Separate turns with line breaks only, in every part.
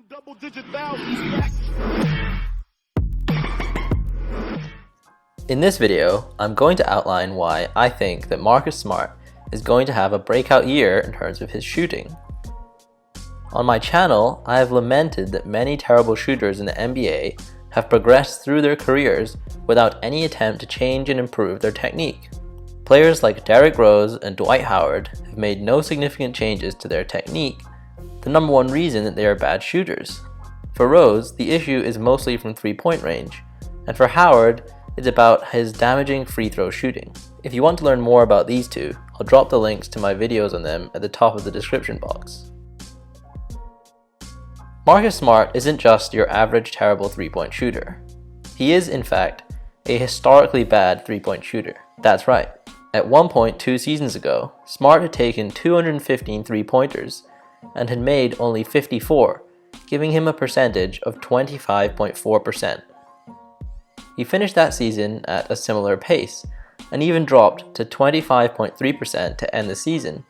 Double-digit thousands.
In this video, I'm going to outline why I think that Marcus Smart is going to have a breakout year in terms of his shooting. On my channel, I have lamented that many terrible shooters in the NBA have progressed through their careers without any attempt to change and improve their technique. Players like Derrick Rose and Dwight Howard have made no significant changes to their technique, the number one reason that they are bad shooters. For Rose, the issue is mostly from three-point range, and for Howard, it's about his damaging free throw shooting. If you want to learn more about these two, I'll drop the links to my videos on them at the top of the description box. Marcus Smart isn't just your average terrible three-point shooter. He is, in fact, a historically bad three-point shooter. That's right. At one point 2 seasons ago, Smart had taken 215 three-pointers and had made only 54, giving him a percentage of 25.4%. He finished that season at a similar pace, and even dropped to 25.3% to end the season,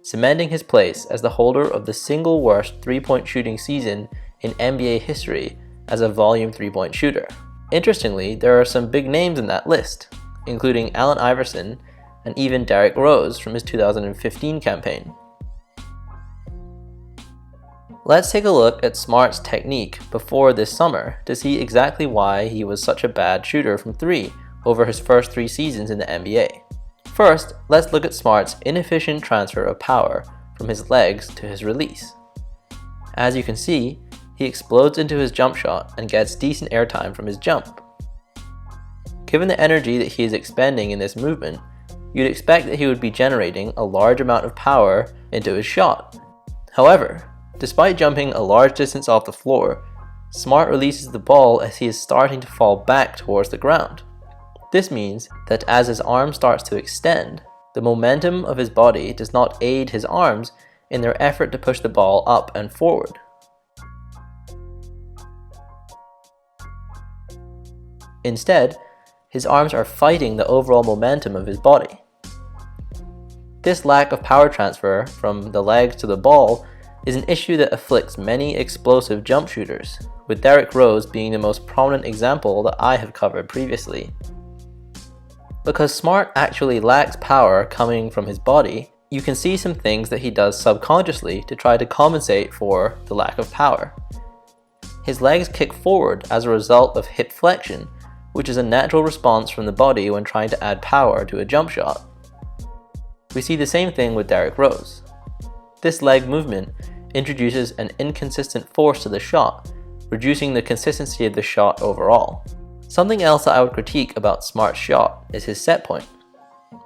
cementing his place as the holder of the single worst three-point shooting season in NBA history as a volume three-point shooter. Interestingly, there are some big names in that list, including Allen Iverson and even Derrick Rose from his 2015 campaign. Let's take a look at Smart's technique before this summer to see exactly why he was such a bad shooter from three over his first 3 seasons in the NBA. First, let's look at Smart's inefficient transfer of power from his legs to his release. As you can see, he explodes into his jump shot and gets decent airtime from his jump. Given the energy that he is expending in this movement, you'd expect that he would be generating a large amount of power into his shot. However, despite jumping a large distance off the floor, Smart releases the ball as he is starting to fall back towards the ground. This means that as his arm starts to extend, the momentum of his body does not aid his arms in their effort to push the ball up and forward. Instead, his arms are fighting the overall momentum of his body. This lack of power transfer from the legs to the ball is an issue that afflicts many explosive jump shooters, with Derrick Rose being the most prominent example that I have covered previously. Because Smart actually lacks power coming from his body, you can see some things that he does subconsciously to try to compensate for the lack of power. His legs kick forward as a result of hip flexion, which is a natural response from the body when trying to add power to a jump shot. We see the same thing with Derrick Rose. This leg movement introduces an inconsistent force to the shot, reducing the consistency of the shot overall. Something else that I would critique about Smart's shot is his set point.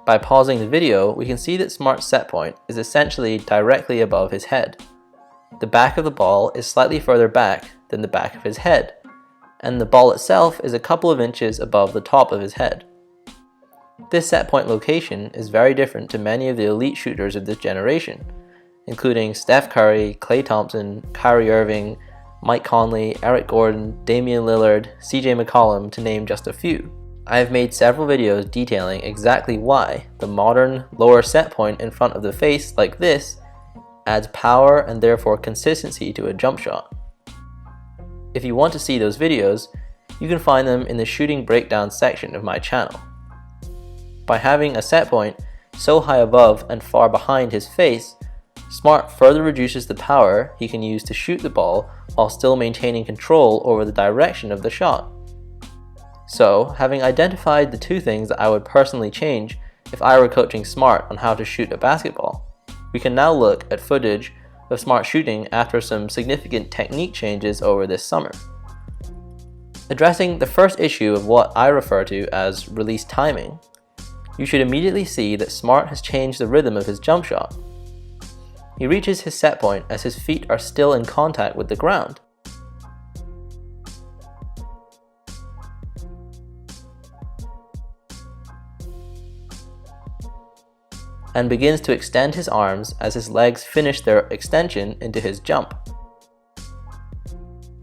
By pausing the video, we can see that Smart's set point is essentially directly above his head. The back of the ball is slightly further back than the back of his head, and the ball itself is a couple of inches above the top of his head. This set point location is very different to many of the elite shooters of this generation, including Steph Curry, Klay Thompson, Kyrie Irving, Mike Conley, Eric Gordon, Damian Lillard, CJ McCollum, to name just a few. I have made several videos detailing exactly why the modern lower set point in front of the face like this adds power and therefore consistency to a jump shot. If you want to see those videos, you can find them in the shooting breakdown section of my channel. By having a set point so high above and far behind his face, Smart further reduces the power he can use to shoot the ball while still maintaining control over the direction of the shot. So, having identified the 2 things that I would personally change if I were coaching Smart on how to shoot a basketball, we can now look at footage of Smart shooting after some significant technique changes over this summer. Addressing the first issue of what I refer to as release timing, you should immediately see that Smart has changed the rhythm of his jump shot. He reaches his set point as his feet are still in contact with the ground. And begins to extend his arms as his legs finish their extension into his jump.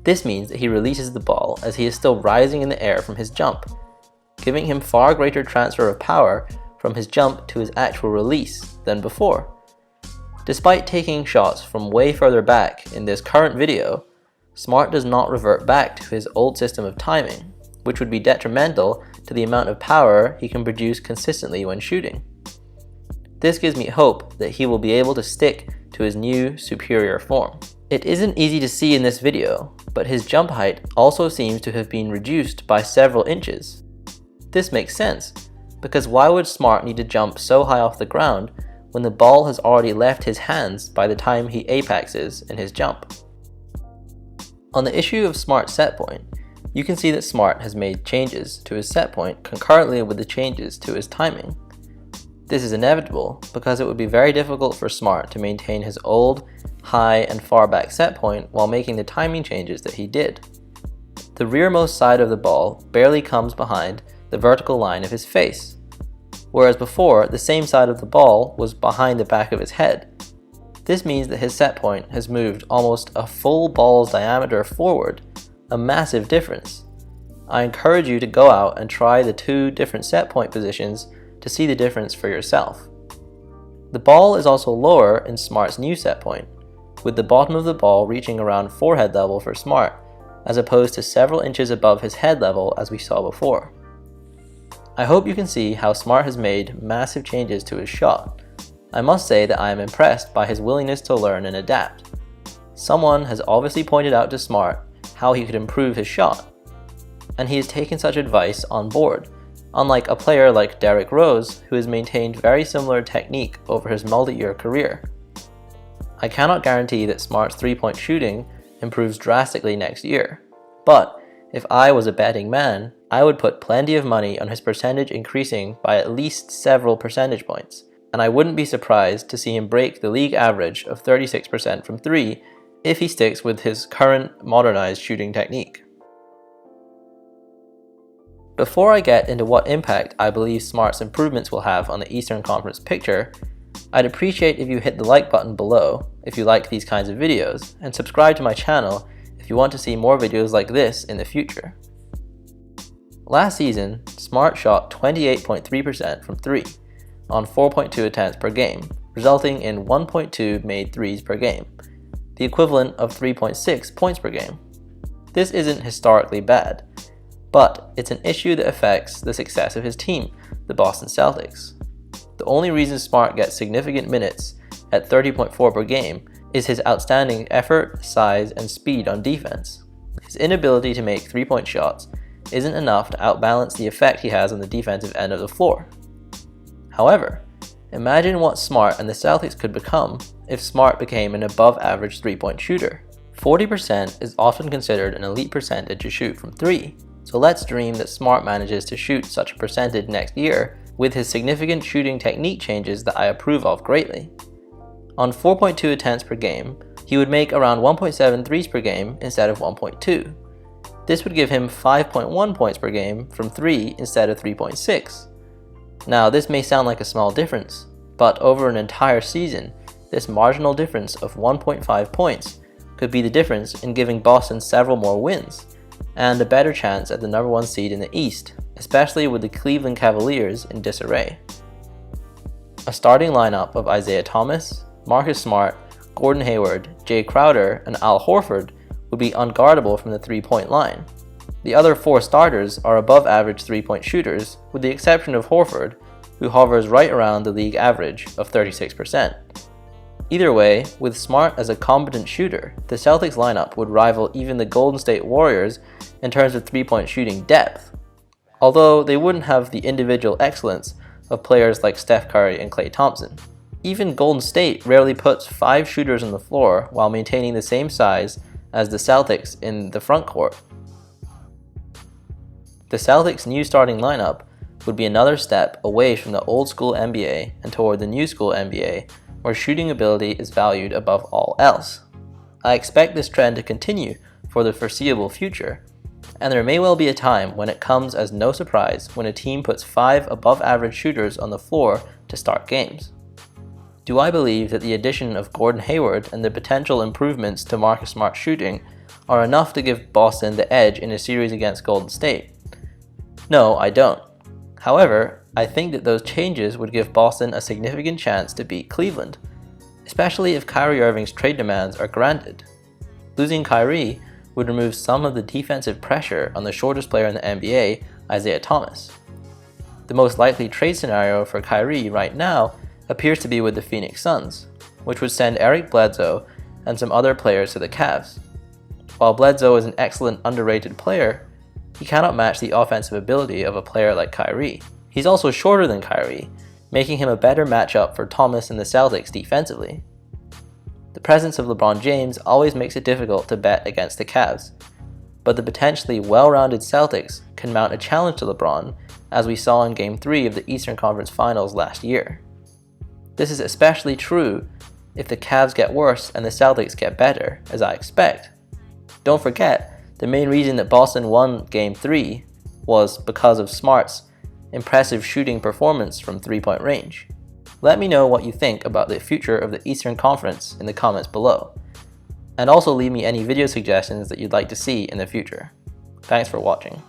This means that he releases the ball as he is still rising in the air from his jump, giving him far greater transfer of power from his jump to his actual release than before. Despite taking shots from way further back in this current video, Smart does not revert back to his old system of timing, which would be detrimental to the amount of power he can produce consistently when shooting. This gives me hope that he will be able to stick to his new, superior form. It isn't easy to see in this video, but his jump height also seems to have been reduced by several inches. This makes sense, because why would Smart need to jump so high off the ground when the ball has already left his hands by the time he apexes in his jump? On the issue of Smart's set point, you can see that Smart has made changes to his set point concurrently with the changes to his timing. This is inevitable because it would be very difficult for Smart to maintain his old, high and far back set point while making the timing changes that he did. The rearmost side of the ball barely comes behind the vertical line of his face, whereas before the same side of the ball was behind the back of his head. This means that his set point has moved almost a full ball's diameter forward, a massive difference. I encourage you to go out and try the two different set point positions to see the difference for yourself. The ball is also lower in Smart's new set point, with the bottom of the ball reaching around forehead level for Smart, as opposed to several inches above his head level as we saw before. I hope you can see how Smart has made massive changes to his shot. I must say that I am impressed by his willingness to learn and adapt. Someone has obviously pointed out to Smart how he could improve his shot, and he has taken such advice on board, unlike a player like Derrick Rose, who has maintained very similar technique over his multi-year career. I cannot guarantee that Smart's three-point shooting improves drastically next year, but if I was a betting man, I would put plenty of money on his percentage increasing by at least several percentage points, and I wouldn't be surprised to see him break the league average of 36% from 3 if he sticks with his current modernized shooting technique. Before I get into what impact I believe Smart's improvements will have on the Eastern Conference picture, I'd appreciate if you hit the like button below if you like these kinds of videos, and subscribe to my channel if you want to see more videos like this in the future. Last season, Smart shot 28.3% from 3 on 4.2 attempts per game, resulting in 1.2 made threes per game, the equivalent of 3.6 points per game. This isn't historically bad, but it's an issue that affects the success of his team, the Boston Celtics. The only reason Smart gets significant minutes at 30.4 per game is his outstanding effort, size, and speed on defense. His inability to make three-point shots isn't enough to outbalance the effect he has on the defensive end of the floor. However, imagine what Smart and the Celtics could become if Smart became an above-average three-point shooter. 40% is often considered an elite percentage to shoot from 3, so let's dream that Smart manages to shoot such a percentage next year with his significant shooting technique changes that I approve of greatly. On 4.2 attempts per game, he would make around 1.7 threes per game instead of 1.2. This would give him 5.1 points per game from 3 instead of 3.6. Now, this may sound like a small difference, but over an entire season, this marginal difference of 1.5 points could be the difference in giving Boston several more wins, and a better chance at the number 1 seed in the East, especially with the Cleveland Cavaliers in disarray. A starting lineup of Isaiah Thomas, Marcus Smart, Gordon Hayward, Jay Crowder, and Al Horford would be unguardable from the three-point line. The other 4 starters are above-average three-point shooters, with the exception of Horford, who hovers right around the league average of 36%. Either way, with Smart as a competent shooter, the Celtics lineup would rival even the Golden State Warriors in terms of three-point shooting depth, although they wouldn't have the individual excellence of players like Steph Curry and Klay Thompson. Even Golden State rarely puts 5 shooters on the floor while maintaining the same size as the Celtics in the front court. The Celtics' new starting lineup would be another step away from the old school NBA and toward the new school NBA, where shooting ability is valued above all else. I expect this trend to continue for the foreseeable future, and there may well be a time when it comes as no surprise when a team puts 5 above-average shooters on the floor to start games. Do I believe that the addition of Gordon Hayward and the potential improvements to Marcus Smart's shooting are enough to give Boston the edge in a series against Golden State? No, I don't. However, I think that those changes would give Boston a significant chance to beat Cleveland, especially if Kyrie Irving's trade demands are granted. Losing Kyrie would remove some of the defensive pressure on the shortest player in the NBA, Isaiah Thomas. The most likely trade scenario for Kyrie right now appears to be with the Phoenix Suns, which would send Eric Bledsoe and some other players to the Cavs. While Bledsoe is an excellent underrated player, he cannot match the offensive ability of a player like Kyrie. He's also shorter than Kyrie, making him a better matchup for Thomas and the Celtics defensively. The presence of LeBron James always makes it difficult to bet against the Cavs, but the potentially well-rounded Celtics can mount a challenge to LeBron, as we saw in Game 3 of the Eastern Conference Finals last year. This is especially true if the Cavs get worse and the Celtics get better, as I expect. Don't forget, the main reason that Boston won Game 3 was because of Smart's impressive shooting performance from three-point range. Let me know what you think about the future of the Eastern Conference in the comments below, and also leave me any video suggestions that you'd like to see in the future. Thanks for watching.